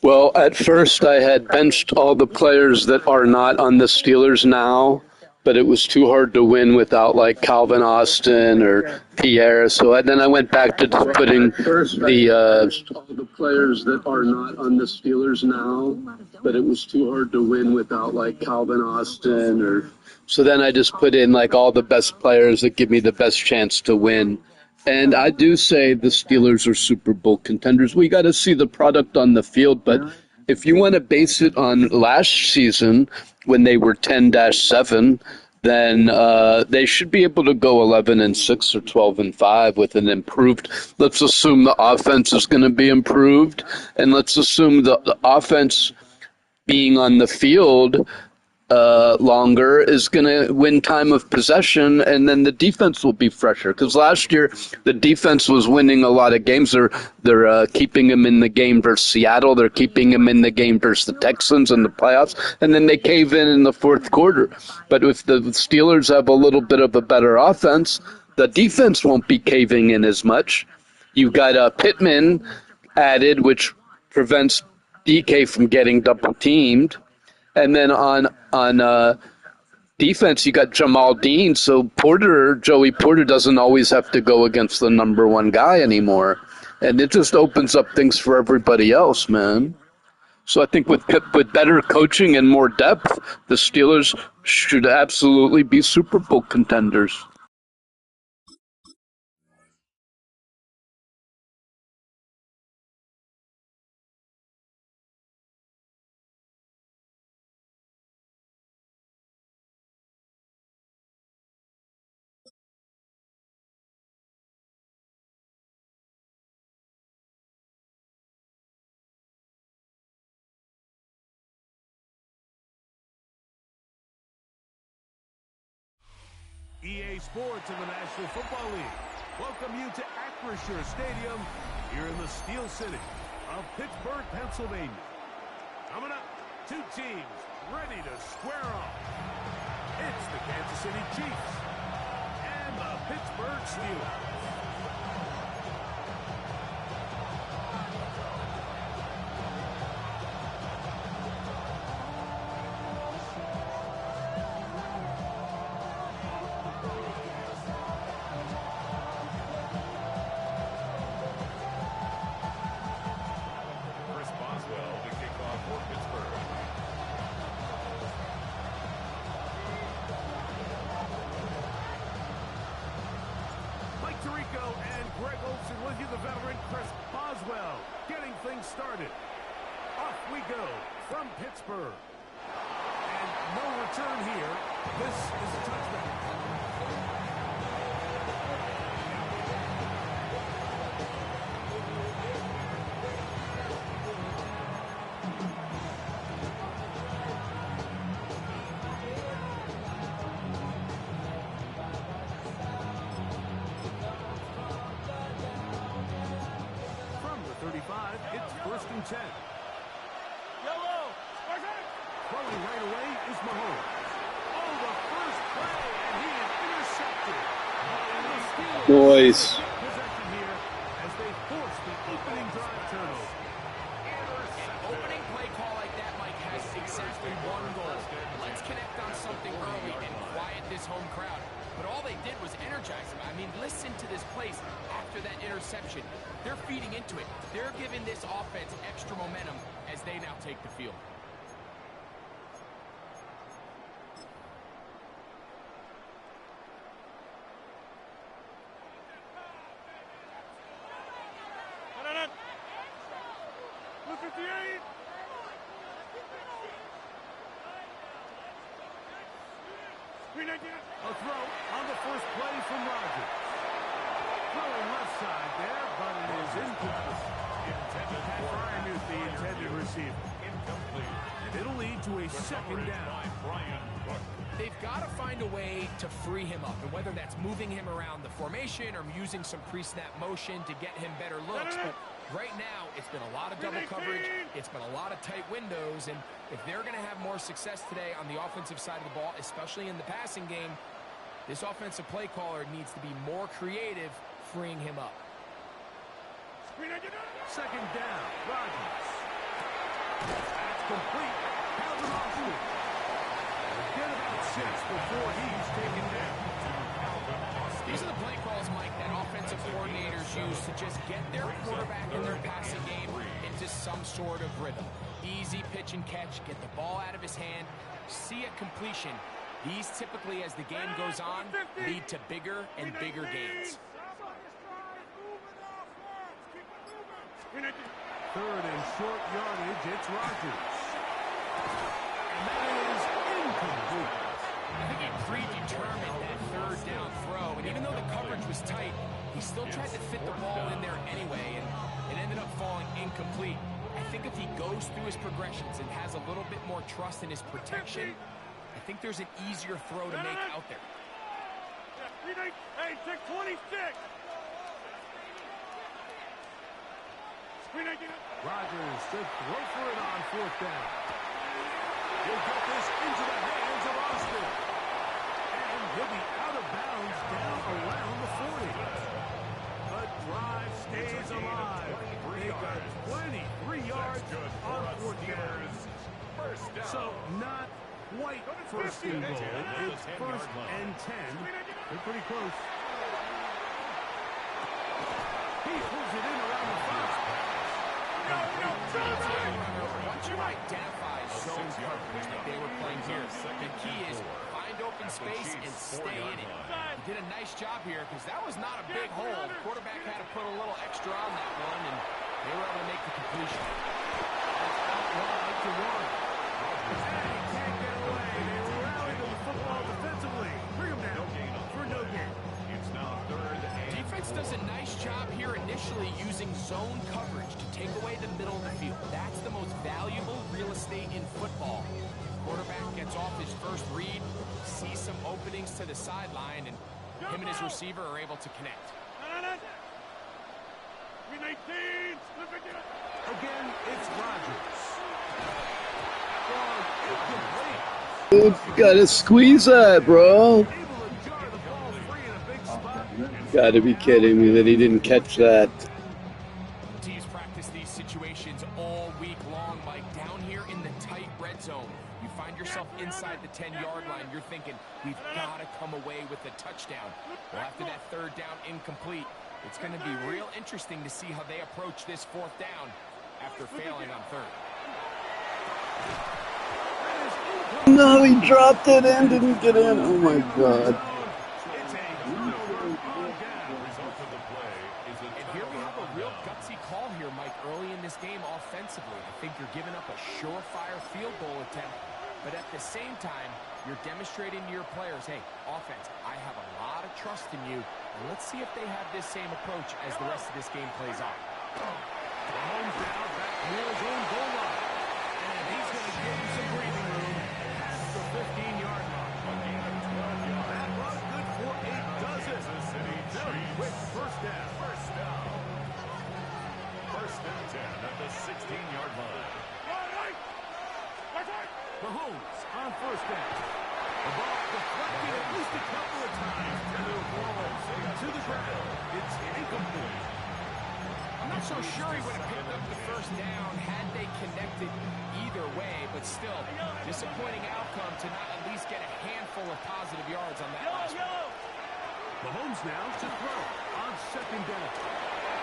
Well, at first I had benched all the players that are not on the Steelers now, but it was too hard to win without like Calvin Austin or Pierre. So then I went back to just putting all the players that are not on the Steelers now, but it was too hard to win without like Calvin Austin or. So then I just put in like all the best players that give me the best chance to win. And I do say the Steelers are Super Bowl contenders. We got to see the product on the field, but if you want to base it on last season when they were 10-7, then they should be able to go 11-6 or 12-5 with an improved. Let's assume the offense is going to be improved, and let's assume the offense being on the field longer is going to win time of possession, and then the defense will be fresher. Because last year the defense was winning a lot of games. They're keeping them in the game versus Seattle. They're keeping them in the game versus the Texans in the playoffs, and then they cave in the fourth quarter. But if the Steelers have a little bit of a better offense, the defense won't be caving in as much. You've got Pittman added, which prevents DK from getting double teamed. And then on defense, you got Jamal Dean. So Joey Porter doesn't always have to go against the number one guy anymore. And it just opens up things for everybody else, man. So I think with better coaching and more depth, the Steelers should absolutely be Super Bowl contenders. EA Sports in the National Football League welcome you to Acrisure Stadium here in the Steel City of Pittsburgh, Pennsylvania. Coming up, two teams ready to square off. It's the Kansas City Chiefs and the Pittsburgh Steelers. Started. Off we go from Pittsburgh. And no return here. This is a touchdown. It's 1st and 10. Yellow. Throwing right away is Mahomes. Oh, the first play, and he is intercepted. Boys. Possession here as they force the opening drive turnover. An opening play call like that, Mike, has exactly one goal. Let's connect on something early and quiet this home crowd. But all they did was energize them. I mean, listen to this place after that interception. They're feeding into it. They're giving this offense extra momentum as they now take the field. A throw on the first play from Rodgers. Throwing left side there, but it is incomplete. Brian is the intended receiver. Incomplete. And it'll lead to a second down. They've got to find a way to free him up, and whether that's moving him around the formation or using some pre-snap motion to get him better looks. But right now, it's been a lot of double coverage. It's been a lot of tight windows, and if they're going to have more success today on the offensive side of the ball, especially in the passing game, this offensive play caller needs to be more creative, freeing him up. Second down, Rodgers. That's complete. How's it off to it? Get about 6 before he's taken down. These are the play calls, Mike, that offensive coordinators use to just get their quarterback in their passing game into some sort of rhythm. Easy pitch and catch, get the ball out of his hand, see a completion. These typically, as the game goes on, lead to bigger and bigger gains. Third and short yardage, it's Rodgers. And that is incomplete. I think he predetermined that third down throw, and even though the coverage was tight, he still tried to fit the ball in there anyway, and it ended up falling incomplete. I think if he goes through his progressions and has a little bit more trust in his protection, I think there's an easier throw to make out there. Hey, 626. Rodgers should throw for it on 4th down. He'll get this into the hands of Austin. And he'll be out of bounds down around the 40. The drive stays alive. They got 23 yards on 4th down. So not quite first and goal. It's 1st and 10. They're pretty close. He pulls it in around the 5. Once you identify zone coverage that they were playing here, the key is find open space and stay in it. He did a nice job here because that was not a big hole. The quarterback had to put a little extra on that one, and they were able to make the completion. Outside to one. And he can't get away. They rallied to the football defensively. Bring him down for no gain. It's now 3rd and Defense does a nice job here initially using zone coverage to take away the middle of the field. That's the most valuable real estate in football. Quarterback gets off his first read, sees some openings to the sideline, and him and his receiver are able to connect. Again, it's Rodgers. Incomplete. You gotta squeeze that, bro. Gotta be kidding me that he didn't catch that. Teams practice these situations all week long, Mike. Down here in the tight red zone, you find yourself inside the 10-yard line. You're thinking, we've got to come away with a touchdown. Well, after that 3rd down incomplete, it's going to be real interesting to see how they approach this 4th down after failing on 3rd. No, he dropped it and didn't get in. Oh, my God. Early in this game offensively, I think you're giving up a surefire field goal attempt, but at the same time, you're demonstrating to your players, hey, offense, I have a lot of trust in you, and let's see if they have this same approach as the rest of this game plays out. Mahomes down back near his own goal line, and he's going to give him some breathing room past the 15-yard line. That run good for 8 does it. Very quick 1st down. 1st and 10 at the 16-yard line. Mahomes on 1st down. The ball deflected at least a couple of times. To the ground. It's incomplete. I'm not so sure he would have picked up the 1st down had they connected either way, but still, disappointing outcome to not at least get a handful of positive yards on that last one. Mahomes now to throw on 2nd down.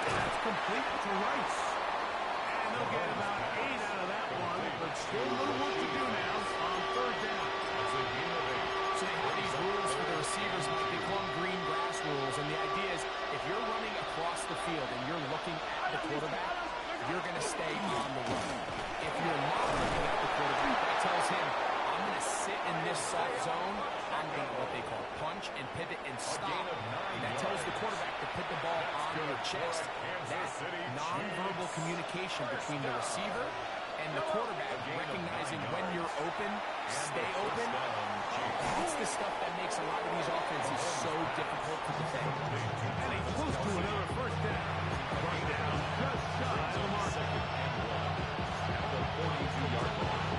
That's complete to Rice. And they'll get about 8 out of that one, but still a little work to do now on 3rd down. So they have these rules for the receivers, Mike. They call them green grass rules, and the idea is if you're running across the field and you're looking at the quarterback, you're going to stay on the run. If you're not looking at the quarterback, that tells him, I'm going to sit in this soft zone. I'm going to what they call punch and pivot and stop. And that tells the quarterback to put the ball on your chest. That nonverbal communication between the receiver and the quarterback, recognizing when you're open, stay open, that's the stuff that makes a lot of these offenses so difficult to defend. And he's close to another 1st down. Brought down just shy of the mark. At the 42-yard line.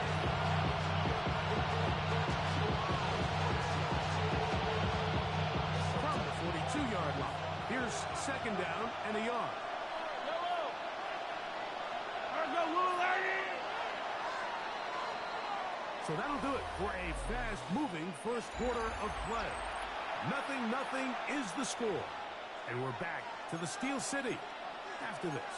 From the 42-yard line, here's 2nd down and a yard. So that'll do it for a fast-moving first quarter of play. 0-0 is the score. And we're back to the Steel City after this.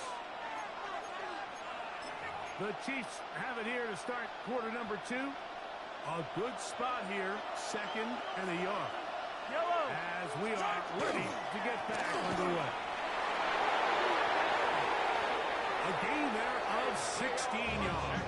The Chiefs have it here to start quarter number 2. A good spot here, 2nd and a yard. As we are ready to get back underway. A gain there of 16 yards.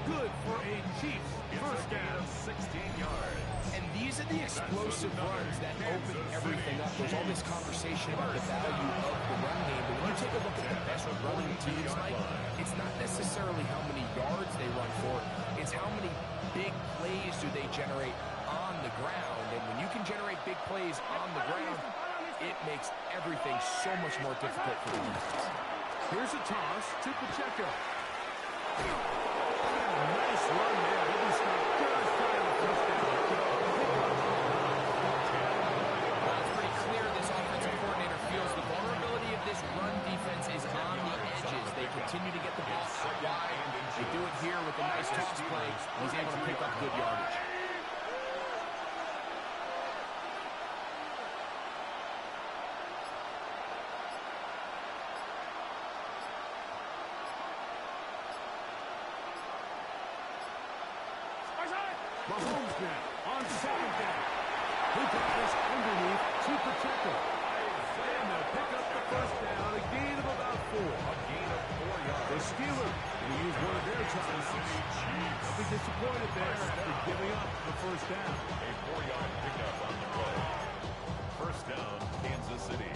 Good for a Chiefs first down. 16 yards. And these are the explosive runs that open everything up. There's all this conversation about the value of the run game, but when you take a look at the best running teams, Mike, it's not necessarily how many yards they run for, it's how many big plays do they generate on the ground. And when you can generate big plays on the ground, it makes everything so much more difficult for the defense. Here's a toss to Pacheco. Nice run there. He'll be stopped just shy of the first down. Well, it's pretty clear this offensive coordinator feels the vulnerability of this run defense is on the edges. They continue to get the ball out wide. They do it here with a nice toss play. He's able to pick up good yardage. Mahomes now on 2nd down. He got this underneath to Pacheco. And they'll pick up the first down. A gain of about 4. A gain of 4 yards. The Steelers will use one of their timeouts. They'll be disappointed there after giving up the first down. A 4-yard pickup on the play. First down, Kansas City.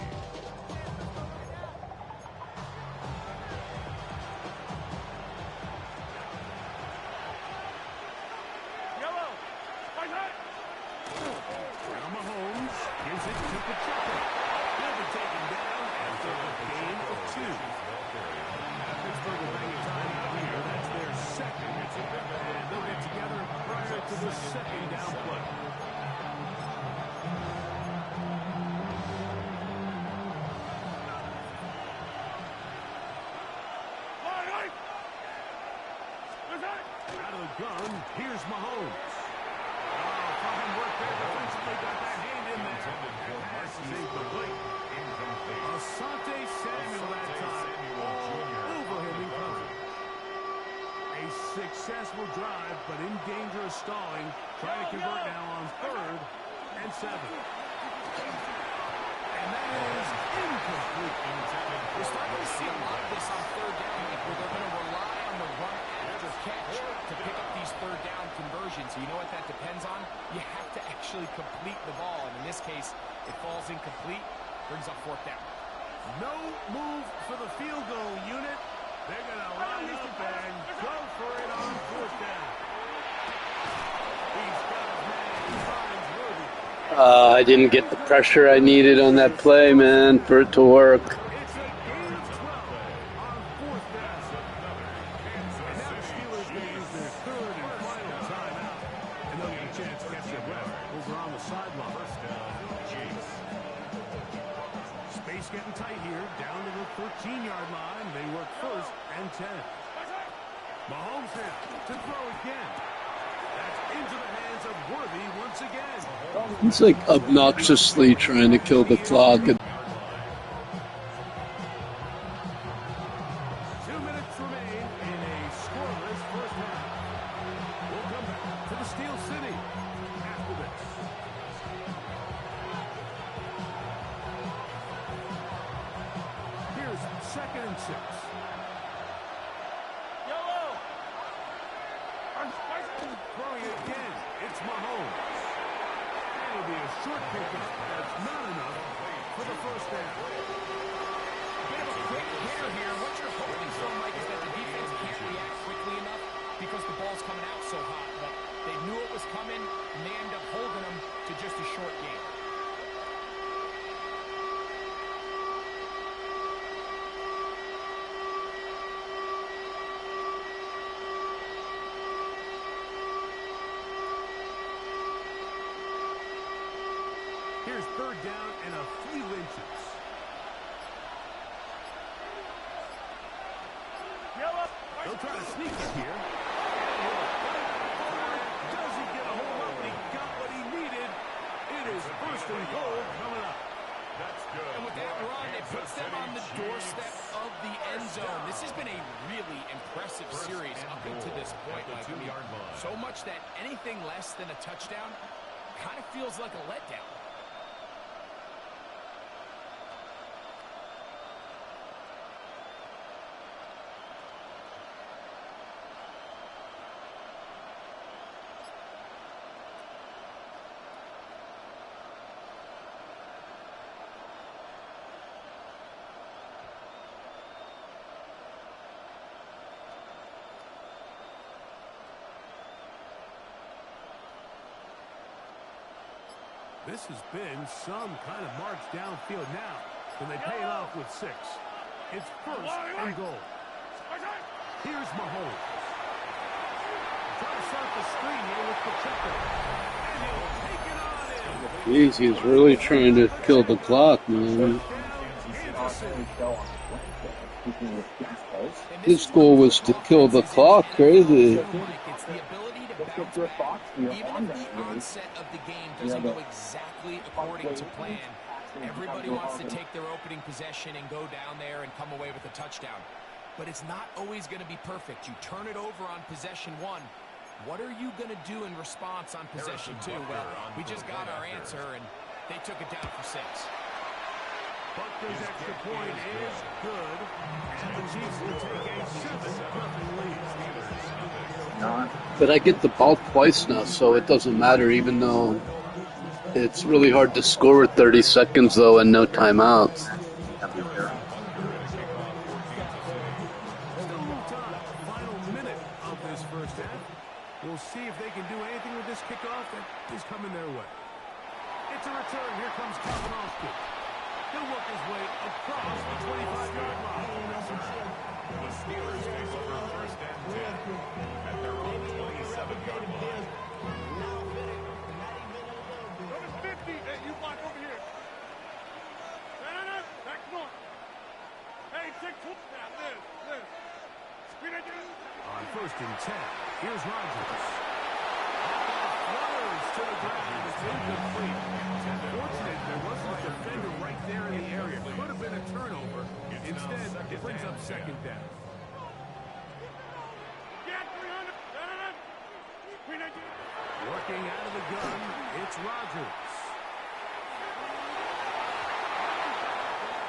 Mahomes gives it to Pacheco. He'll be taken down after a gain of 2. Pittsburgh will bring a timeout here. That's their 2nd. And they'll get together prior to the 2nd down play. Out of the gun, here's Mahomes. Fine work there defensively, got that hand in there. Pass is incomplete. Asante Samuel that time. Over him in coverage. A successful drive, but in danger of stalling. Trying to convert now on 3rd and 7. And that is incomplete. We're starting to see a lot of this on 3rd down, like where they're going to rely on the run after catch to pick up these 3rd down conversions. So you know what that depends on? You have to actually complete the ball. And in this case, it falls incomplete, brings up 4th down. No move for the field goal unit. They're going to line up and go for it on 4th down. He's got his man. He finds Worthy. I didn't get the pressure I needed on that play, man, for it to work. It's a gain of 12 on 4th down. And now the Steelers will use their 3rd and final timeout. And they'll get a chance to catch their breath over on the sideline. First down, Chiefs. Space getting tight here. Down to the 13-yard line. They work 1st and 10. Mahomes now to throw again. That's into the hands of Worthy once again. He's like obnoxiously trying to kill the clock. 2 minutes remain in a scoreless first half. We'll come back to the Steel City after this. Here's 2nd and 6. Throwing again, it's Mahomes. That'll be a short pickup. That's not enough for the first down. Bit of a quick hitter here. What you're hoping for, Mike, is that the defense can't react quickly enough because the ball's coming out so hot. But they knew it was coming, and they end up holding them to just a short game. Here's 3rd down and a few inches. They'll try to sneak it here. them on the doorstep of the end zone. This has been a really impressive series up until this point. Like, so much that anything less than a touchdown kind of feels like a letdown. This has been some kind of march downfield now, and they pay it off with 6. It's first and goal. Here's Mahomes. Trying to start the screen here with Pacheco. And he'll take it on in. Jeez, he's really trying to kill the clock, man. His goal was to kill the clock. Crazy. It's the ability to bounce back. Even if the onset of the game doesn't go exactly according to plan, everybody wants to take their opening possession and go down there and come away with a touchdown. But it's not always going to be perfect. You turn it over on possession 1. What are you going to do in response on possession 2? Well, we just got our answer, and they took it down for 6. Butler's extra point is good, and the Chiefs will take a 7-0 lead. But I get the ball twice now, so it doesn't matter, even though it's really hard to score with 30 seconds, though, and no timeouts. Still time, final minute of this first half. We'll see if they can do anything with this kickoff that is coming their way. It's a return. Here comes Calvin Austin. He'll work his way across the 25-yard line. The Steelers face over first and 10 at their own 27-yard line. Number 50, hey, you block over here. No, back north. Hey, take 2 now, Liz. Screen it down. On first and 10, here's Rodgers. Flutters to the ground. It's incomplete. Unfortunate, there wasn't a defender right there in the area. Could have been a turnover. Instead, it brings up second down. Working out of the gun, it's Rodgers.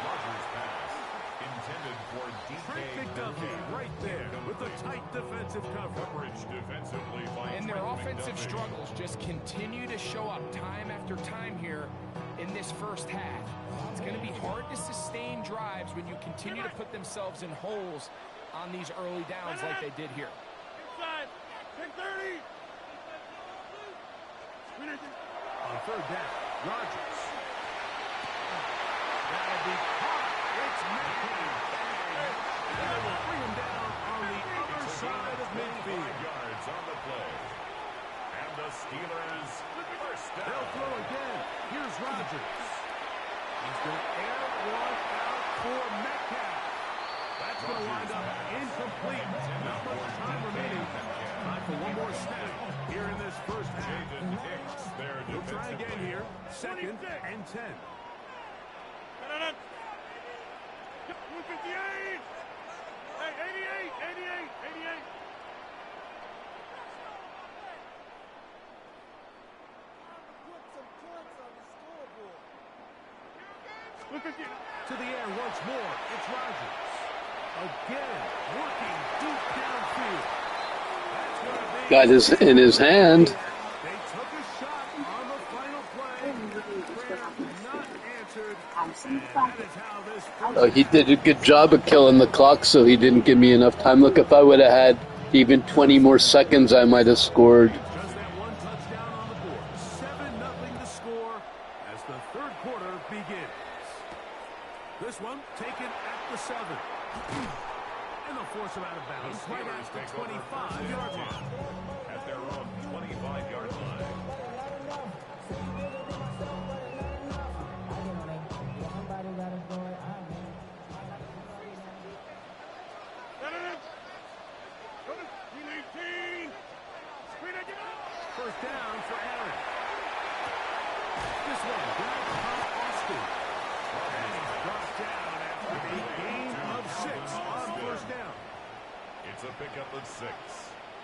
Rodgers' pass intended for DK McCarthy right there with the tight defensive coverage defensively by And their offensive struggles just continue to show up time after time here in this first half. It's going to be hard to sustain drives when you continue to put themselves in holes on these early downs like they did here. Inside, 10-30. On third down, Rodgers. That'll be caught. It's McCarthy. And they will bring him down on the other side of midfield. 5 yards on the play. And the Steelers first down. They'll throw again. Here's Rodgers. He's going to air one out for Metcalf. That's going to wind up incomplete. Not much time remaining. Time for one more snap here in this first half. We'll try again here. Second and 10. 158. Hey, 88. To the air once more. It's Rodgers. Again, working deep downfield. That's going to be Got his in his hand. They took a shot on the final play. Prayer not answered. And that is how this first He did a good job of killing the clock, so he didn't give me enough time. Look, if I would have had even 20 more seconds, I might have scored. just that one touchdown on the board. 7-0 to score as the third quarter begins. This one taken at the 7. And they'll force him out of bounds right at the 25-yard line. At their own 25-yard line. First down for Aaron. This one, down by Austin. And he's brought down at the 6.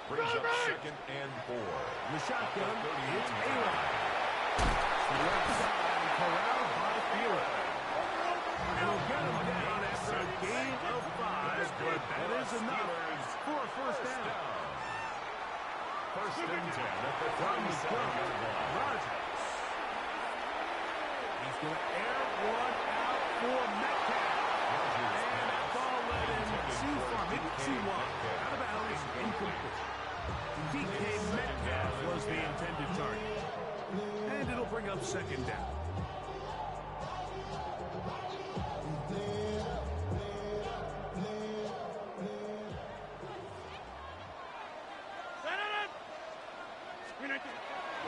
Brings up 2nd and 4. In the shotgun, it's A-Rod. Left side, corralled by Fielder. And he'll get him down after a gain of 5, but that is enough for a first down. First and 10 at the 37-yard line. Rodgers. He's going to air one out for Metcalf. And that ball led him too far, maybe too wide. Out of bounds, incomplete. DK Metcalf was the intended target. And it'll bring up 2nd down.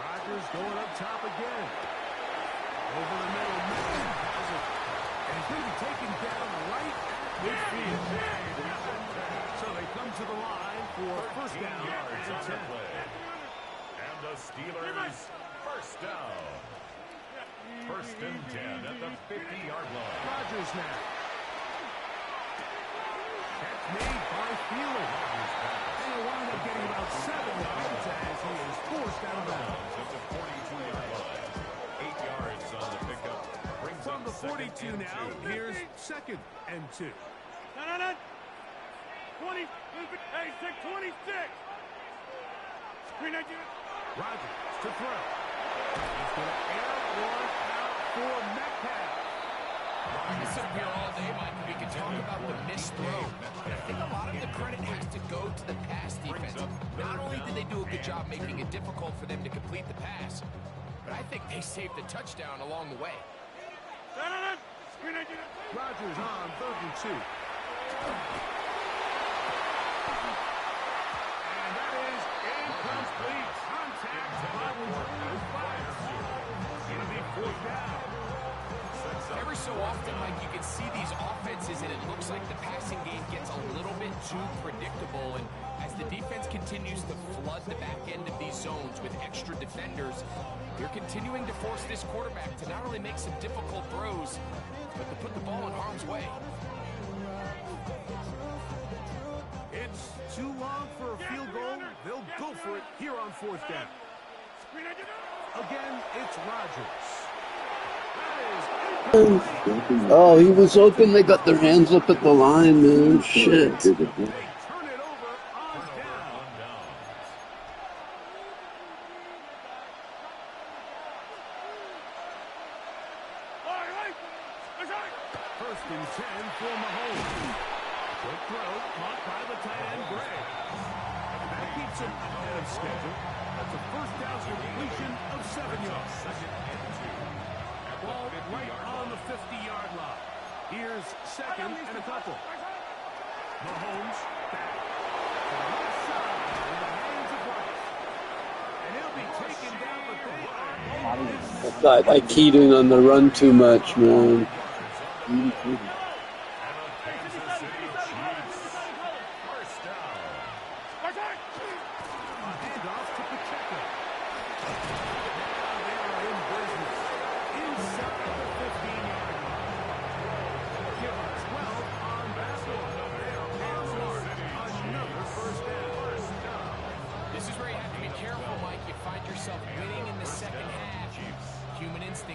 Rodgers going up top again. Over the middle, Metcalf has it. And he's going to be taken down right at midfield. So they come to the line for first down and 10. And the Steelers first down. First and 10 at the 50-yard line. Rodgers now. Catch made by Fielder. And he'll wind up getting about 7 yards as he is forced out of bounds. At the 42-yard line. 8 yards on the pickup. Brings From up the 42 2nd and now, 2. here's 2nd and 2. 20, hey, 26. Screen again. Rodgers to throw. He's going to air one out for Metcalf. We can sit here all day, Mike, and we can talk about the missed throw. But I think a lot of the credit has to go to the pass defense. Not only did they do a good job making it difficult for them to complete the pass, but I think they saved the touchdown along the way. Screen again. Rodgers on 3rd and 2. And that is incomplete. Contact by Rodgers. Going to be 4th down. Every so often, Mike, you can see these offenses, and it looks like the passing game gets a little bit too predictable. And as the defense continues to flood the back end of these zones with extra defenders, they're continuing to force this quarterback to not only make some difficult throws, but to put the ball in harm's way. It's too long for a field goal. They'll go for it here on 4th down. Again, it's Rodgers. Oh, he was open. They got their hands up at the line, man. Shit. They turn it over on down. First and 10 for Mahomes. Quick throw, caught by the tight end, Gray. That keeps him ahead of schedule. That's a first down completion of 7 yards. Ball right on the 50-yard line. Here's 2nd and a couple. Mahomes back to the left side in the hands of Rice. And he'll be taken down, but I keyed in on the run too much, man.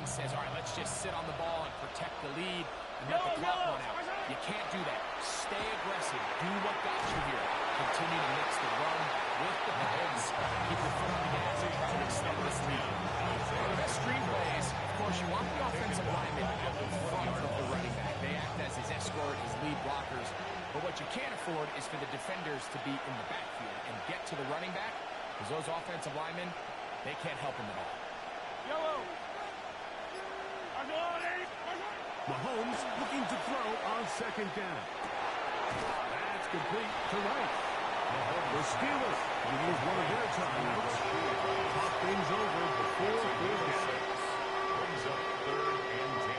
Says, all right, let's just sit on the ball and protect the lead and let the clock run out. You can't do that. Stay aggressive. Do what got you here. Continue to mix the run with the pass. Keep your foot on the gas and try to extend this lead. The best screenplays, of course, you want the offensive lineman out in front of the running back. They act as his escort, his lead blockers. But what you can't afford is for the defenders to be in the backfield and get to the running back, because those offensive linemen, they can't help him at all. Mahomes looking to throw on 2nd down. That's complete to Rice. The Steelers will use one of their timeouts. Talk things over before 4th down. Brings up 3rd and 10.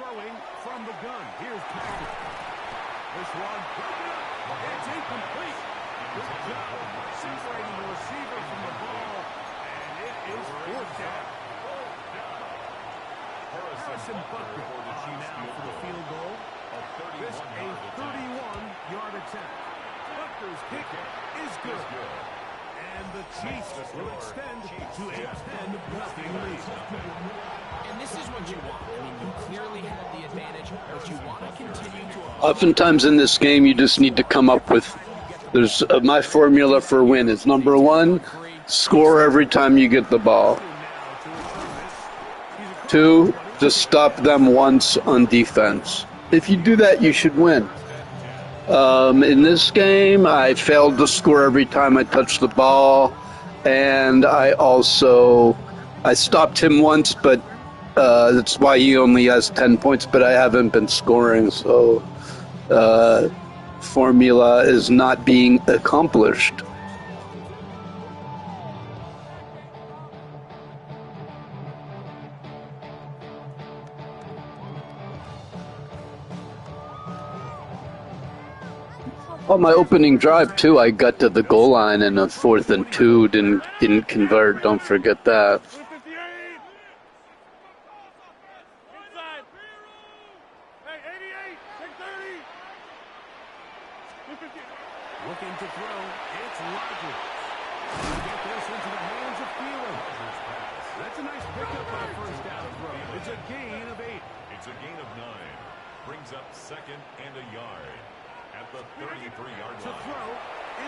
throwing from the gun. Here's Patrick. This one, it's incomplete. Good job of separating the receiver from the ball, and it is fourth down. Harrison Butker now for the field goal. This a 31-yard attempt. Butker's kick is good. And the Chiefs will extend to a 10-0 lead. And this is what you want. I mean, you clearly have the advantage, but you want to continue to... Oftentimes in this game, you just need to come up with... There's my formula for win is number one, score every time you get the ball. 2, just stop them once on defense. If you do that, you should win. In this game, I failed to score every time I touched the ball, and I stopped him once, but that's why he only has 10 points, but I haven't been scoring, so formula is not being accomplished. On my opening drive too, I got to the goal line in a 4th and 2, didn't convert. Don't forget that. 258. Inside. Hey, 88. 630. 258. Looking to throw, it's Rodgers. Get this into the hands of Thielen. That's a nice pickup on a first down throw. It's a gain of 8. It's a gain of 9. Brings up 2nd and a yard at the 33-yard To line. throw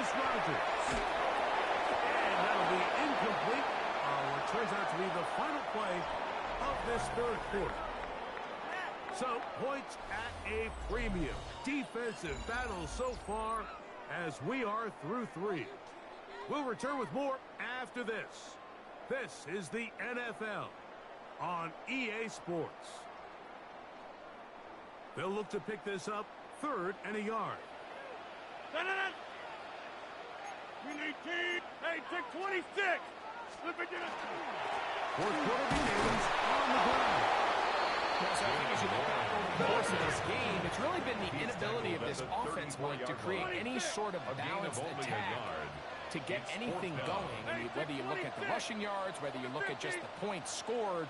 is Rodgers. And that'll be incomplete. What turns out to be the final play of this third quarter. So, points at a premium. Defensive battle so far as we are through 3. We'll return with more after this. This is the NFL on EA Sports. They'll look to pick this up 3rd and a yard. 318. Hey, 626. Flip it to the... Fourth quarter begins on the ground. So I think as you look back over the course of this game, it's really been the inability of this offense, Mike, to create any sort of balanced attack to get anything going. I mean, whether you look at the rushing yards, whether you look at just the points scored,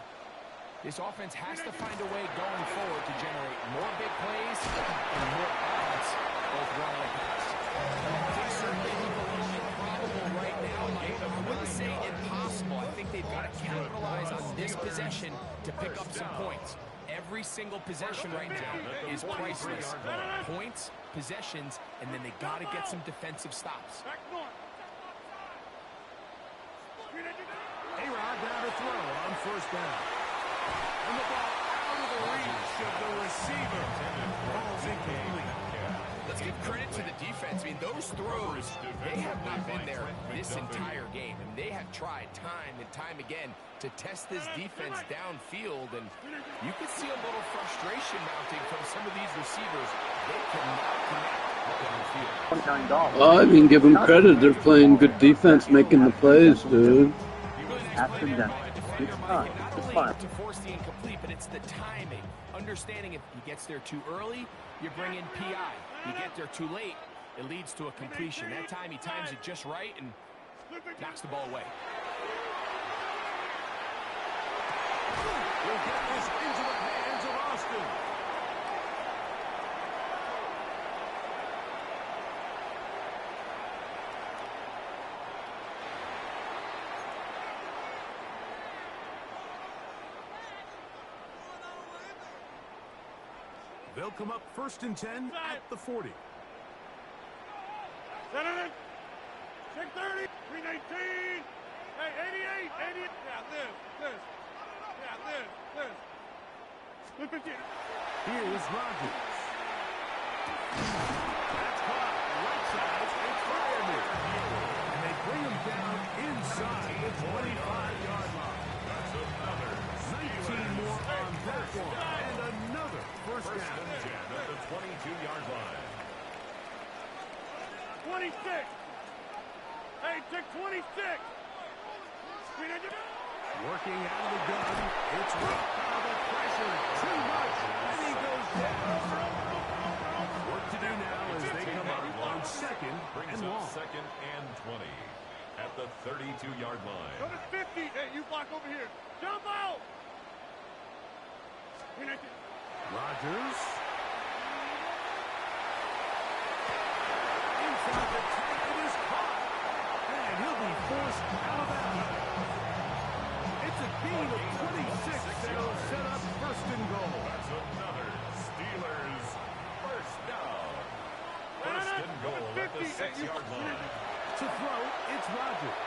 this offense has to find a way going forward to generate more big plays and more offense, both run and pass. Things certainly look a little improbable right now, Mike. I wouldn't say impossible. I think they've got to capitalize on this possession to pick up some points. Every single possession right now is priceless. Points, possessions, and then they got to get some defensive stops. Back north. A-Rod down to throw on first down. And the ball out of the reach of the receiver. Ball's incomplete. Let's give credit to the defense. I mean, those throws, they have not been there this entire game. And they have tried time and time again to test this defense downfield. And you can see a little frustration mounting from some of these receivers. They cannot connect downfield. Well, I mean, give them credit. They're playing good defense, making the plays, dude. Ask them that. It's fine. To force the incomplete, but it's the timing. Understanding if he gets there too early, you bring in PI. You get there too late, it leads to a completion. That time he times it just right and knocks the ball away. We'll get this into the hands of Austin. They'll come up 1st and 10 at the 40. 630. 319. Hey, 88. 88. Yeah, this. Yeah, this. Flip it to... Here's Rodgers. That's caught. Right side. It's Fireman. And they bring him down inside the 25-yard line. That's another 19 more on that one. And another first down. At the 22-yard line. 26. Hey, 626. Working out of the gun. It's rough. The pressure too much. And Rodgers. Inside the 10, it is caught. And he'll be forced out of bounds. It's a gain of 26, and it'll set up first and goal. That's another Steelers first down. First and goal at the 6-yard line. To throw, it's Rodgers.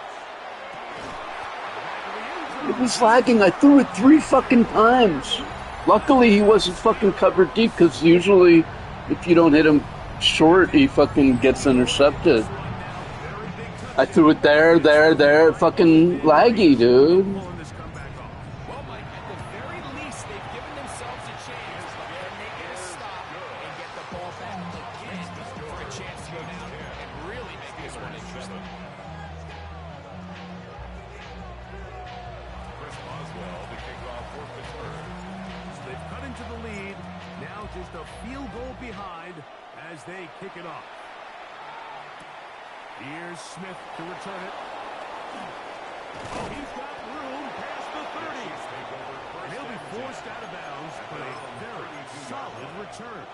It was lagging. I threw it 3 fucking times. Luckily, he wasn't fucking covered deep, because usually, if you don't hit him short, he fucking gets intercepted. I threw it there, fucking laggy, dude. Well, Mike, at the very least, they've given themselves a chance. Can they get a stop and get the ball back again for a chance to go down and really make this one interesting? Chris Boswell to kick off for Pittsburgh. So they've cut into the lead. Now just a field goal behind as they kick it off. Here's Smith to return it. Oh, he's got room past the 30. And he'll be forced out of bounds, but a very solid return.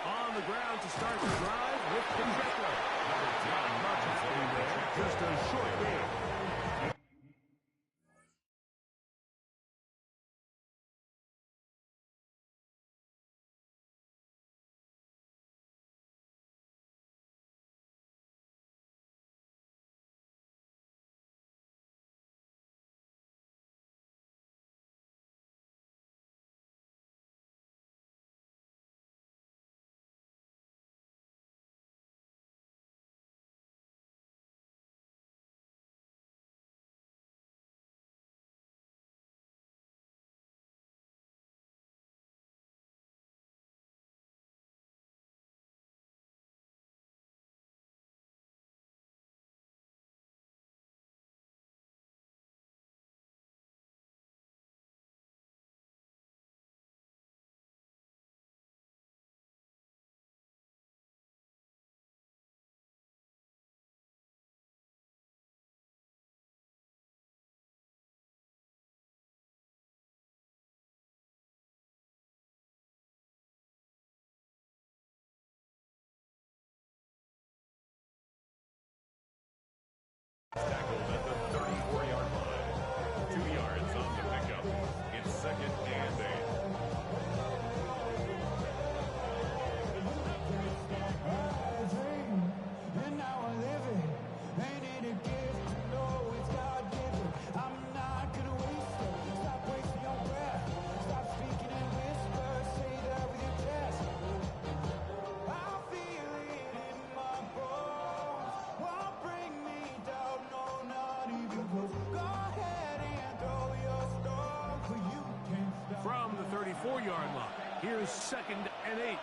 On the ground to start the drive with Pacheco. Not much happening there, just a short game. Tackled at the 34-yard line. 2 yards on the pickup. It's second and 8. From the 34-yard line, here's second and 8.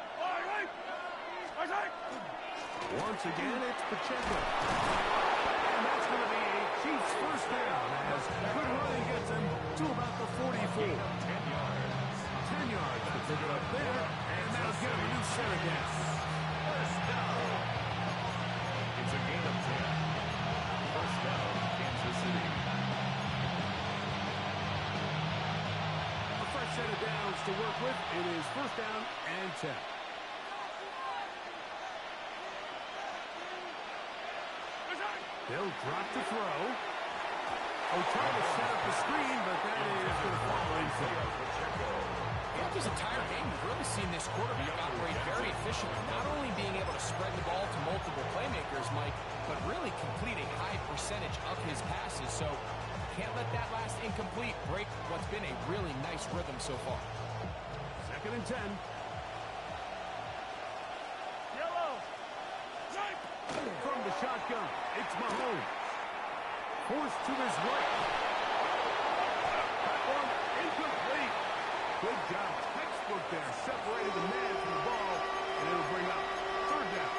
Once again, it's Pacheco. And that's going to be a Chiefs first down as good running gets him to about the 44. 10 yards. 10 yards to pick it up there, and that'll get him a new set of gas. First down. It's a gain of 10. First down, Kansas City. A fresh set of downs to work with. It is first down and 10. They'll drop to throw. Oh, trying to set up the screen, but that is going to fall inside. This entire game, we've really seen this quarterback operate very efficiently, not only being able to spread the ball to multiple playmakers, Mike, but really complete a high percentage of his passes. So can't let that last incomplete break what's been a really nice rhythm so far. Second and 10. From the shotgun, it's Mahomes. Forced to his right. That one incomplete. Good job. Textbook there. Separated the man from the ball, and it'll bring up third down.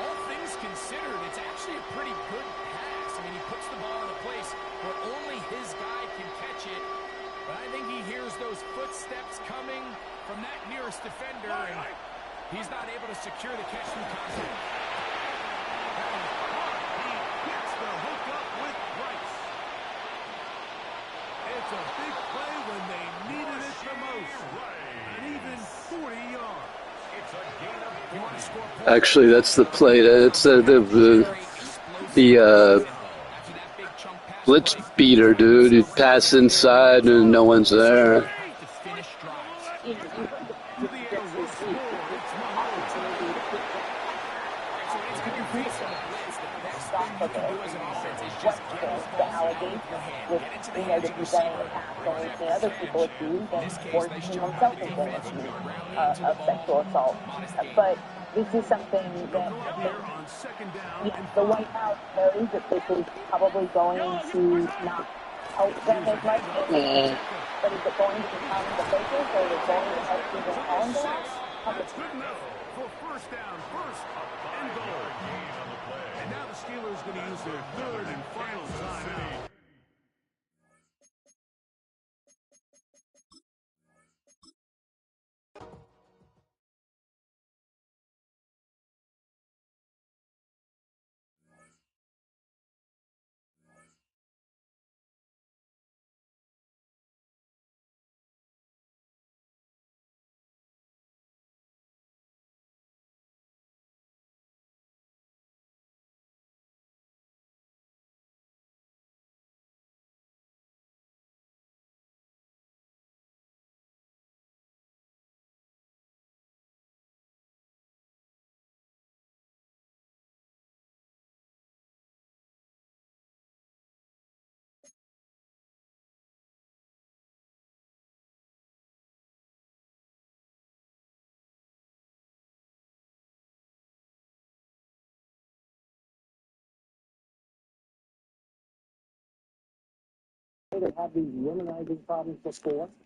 All things considered, it's actually a pretty good pass. I mean, he puts the ball in a place where only his guy can catch it. But I think he hears those footsteps coming from that nearest defender, and he's not able to secure the catch through contact. He gets the hook up with Rice. It's a big play when they needed it the most. An even 40 yards. It's a gain of You want to score points? Actually, that's the play. It's the After that big chunk pass blitz play, beater, dude. You pass inside and no one's there. to finish drives. To the air will score. It's Mahomes. So anytime you're facing a blitz, the best thing you can do as an offense is just get the ball out of your hand. Get into the hands of your receiver. Whether that pass interference, in this case, nice job by the defense. You go around into the ball. Modest gain. But this is something that Here on second down. the White House knows that this is probably going to not help them as much. But is it going to become the focus, or is it going to help people on the line? That's good enough for first down, first and goal. And now the Steelers going to use their third and final timeout.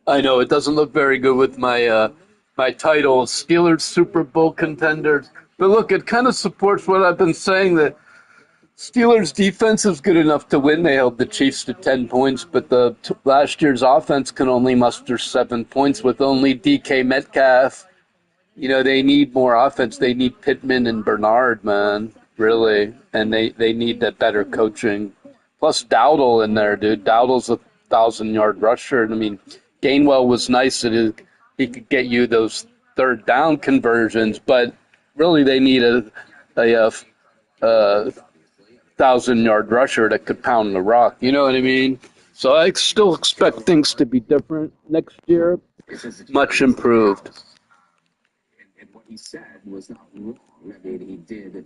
I know it doesn't look very good with my my title, Steelers Super Bowl contenders. But look, it kind of supports what I've been saying, that Steelers defense is good enough to win. They held the Chiefs to 10 points, but the last year's offense can only muster 7 points with only DK Metcalf. You know, they need more offense. They need Pittman and Bernard, man, really. And they need that better coaching. Plus Dowdle in there, dude. Dowdle's a 1,000-yard rusher. I mean, Gainwell was nice that he could get you those third down conversions, but really they need a 1,000-yard rusher that could pound the rock. You know what I mean? So I still expect things to be different next year, much improved. And what he said was not wrong. I mean, he did